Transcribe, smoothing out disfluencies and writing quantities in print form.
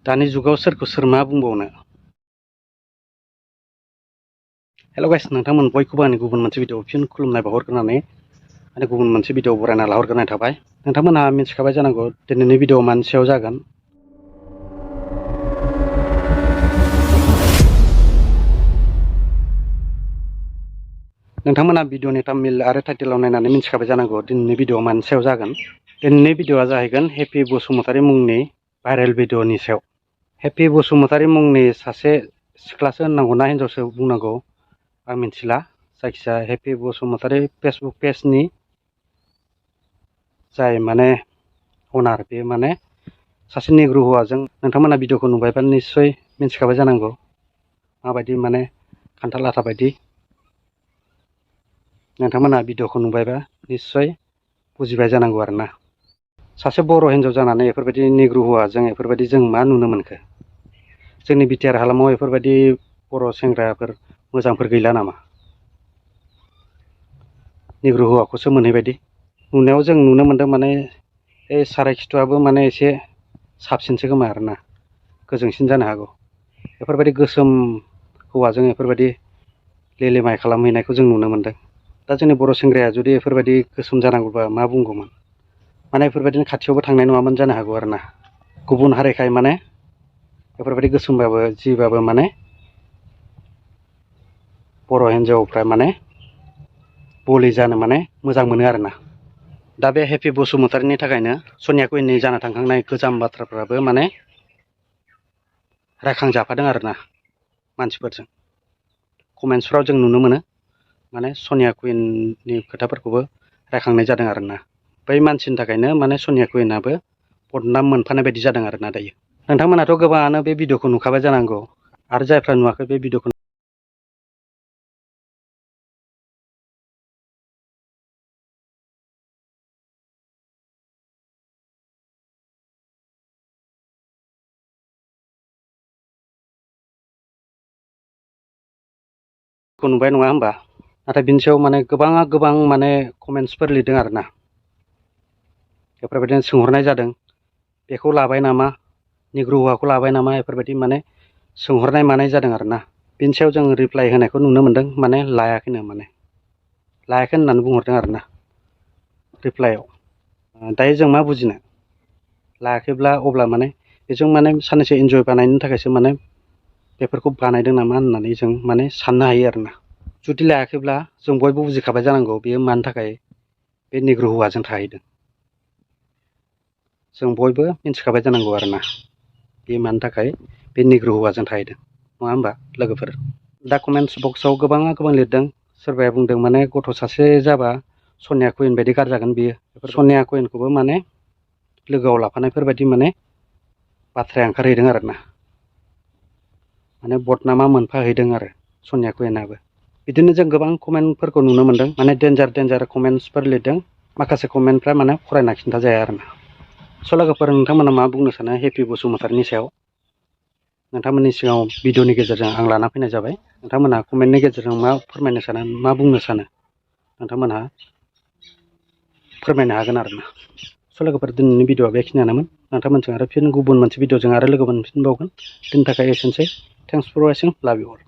दानि जुगाव सोरखौ सोर मा बुंबावनो। हेल' गाइस, नोंथांमोन बयखौबो आंनि गुबुन मोनसे भिडिअ फिन खुलुमनाय बावहरग्रोनानै आरो गुबुन मोनसे भिडिअ बरायना लाहरग्रोनाय थाबाय। नोंथांमोनहा मिथिखाबाय जानांगौ दिनैनि भिडिअ मानि सायाव जागोन। नोंथांमोनहा भिडिअनि थाम्बनेल आरो टाइटेलाव नायनानै मिथिखाबाय जानांगौ दिनैनि भिडिअ मानि सायाव जागोन। दिनैनि भिडिअआ जाहैगोन हेपि बसुमतारी मुंनि भाइरेल भिडिअनि सायाव। हेपि बसुमतारी मुंनि सासे सिख्लासो होननांगौ ना हिन्जावसो बुंनांगौ आं मिथिला। जायखिजाया हेपि बसुमतारी फेसबुक पेजनि जाय माने अनार, बे माने सासे निग्रो हौवाजों नोंथांमोना भिडिअखौ नुबायबा निस्सय मिथिखाबाय जानांगौ माबायदि माने खान्थाल आथा बायदि। नोंथांमोना भिडिअखौ नुबायबा निस्सय बुजिबाय जानांगौ आरोना। सासे बर' हिन्जाव जानानै बेफोरबायदि निग्रो हौवाजों बेफोरबायदि जों मा नुनो मोनखो? जोंनि बिटिआर हालामाव बेफोरबायदि बर' सेंग्राफोर मोजांफोर गैला नामा? निग्रो हौवाखौसो मोनहैबायदि नुनायाव जों नुनो मोन्दों। माने बे साराय खिथुआबो माने एसे साबसिनसो खोमा आरोना, गोजोंसिन जानो हागौ। बेफोरबायदि गोसोम हौवाजों बेफोरबायदि लेलेमाइ खालामहैनायखौ जों नुनो मोन्दों। दा जोंनि बर' सेंग्राया जुदि बेफोरबायदि गोसोम जानांगौबा मा बुंगौमोन? माने बेफोरबायदिनो खाथियावबो थांनाय नङामोन जानो हागौ आरोना। गुबुन हारिखाय माने बेफोरबायदि गोसोमबाबो जिबाबो माने बर' हिन्जावफ्रा माने बोलि जानो माने मोजां मोनो आरोना। दा बे हेपि बसुमतारीनि थाखायनो सनिया कुइननि जाना थांखांनाय गोजाम बाथ्राफ्राबो माने रायखांजाफादों आरोना मानसिफोरजों। कमेन्ट्सफ्राव जों नुनो मोनो माने सनिया कुइननि खोथाफोरखौबो रायखांनाय जादों आरोना। बै मानसिनि थाखायनो माने सनिया कुइनाबो बदनाम मोनफानाय बायदि जादों आरोना दायो। नोंथांमोनाथ' गोबाङानो बे भिडिअखौ नुखाबाय जानांगौ, आरो जायफ्रा नुवाखै बे भिडिअखौ नुबाय नङा होमबा? नाथाय बिनि सायाव माने गोबां माने कमेन्ट्सफोर लिरदों आरोना। बेफोरबायदिनो सोंहरनाय जादों, बेखौ लाबाय नामा, निग्रो हौवाखौ लाबाय नामा, बेफोरबायदि माने सोंहरनाय मानाय जादों आरोना। बिनि सायाव जों रिप्लाइ होनायखौ नुनो मोन्दों, माने लायाखै होननानै बुंहरदों आरोना रिप्लाइआव। दायो जों मा बुजिनो? लायाखैब्ला अब्ला माने बेजों माने साननैसो इन्जय बानायनो थाखायसो माने बेफोरखौ बानायदों नामा होननानै जों माने साननो हायो आरोना। जुदि लायाखैब्ला जों बयबो बुजिखाबाय जानांगौ बेयो मानि थाखाय बे निग्रो हौवाजों थाहैदों। जों बयबो मिथिखाबाय जानांगौ आरोना बे मानि थाखाय बे निग्रो हौवाजों थाहैदों, नङा होमबा लोगोफोर? दा कमेन्ट्स बक्सआव गोबाङा लिरदों। सोरबाया बुंदों माने गथ' सासे जाबा सनिया कुइन बायदि गारजागोन बियो। बेफोर सनिया कुइनखौबो माने लोगोआव लाफानायफोरबायदि माने बाथ्राया ओंखारहैदों आरोना। माने बदनामा मोनफाहैदों आरो सनिया कुइनाबो। बिदिनो जों गोबां कमेन्टफोरखौ नुनो मोन्दों, माने डेन्जार कमेन्ट्सफोर लिरदों। माखासे कमेन्टफ्रा माने फरायना खिन्थाजाया आरोना। स' लोगोफोर, नोंथांमोना मा बुंनो सानो हेपि बसुमतारीनि सायाव? नोंथांमोननि सिगाङाव भिडिअनि गेजेरजों आं लाना फैनाय जाबाय। नोंथांमोनहा कमेन्टनि गेजेरजों मा फोरमायनो सानो, मा बुंनो सानो, नोंथांमोनहा फोरमायनो हागोन आरोना। स' लोगोफोर, दिनैनि भिडिअआ बेखिनियानोमोन। नोंथांमोनजों आरो फिन गुबुन मोनसे भिडिअजों आरो लोगो मोनफिनबावगोन। दिनैनि थाखाय एसेनोसै। थेंक्स फर वाचिं, लाभ इउ अल।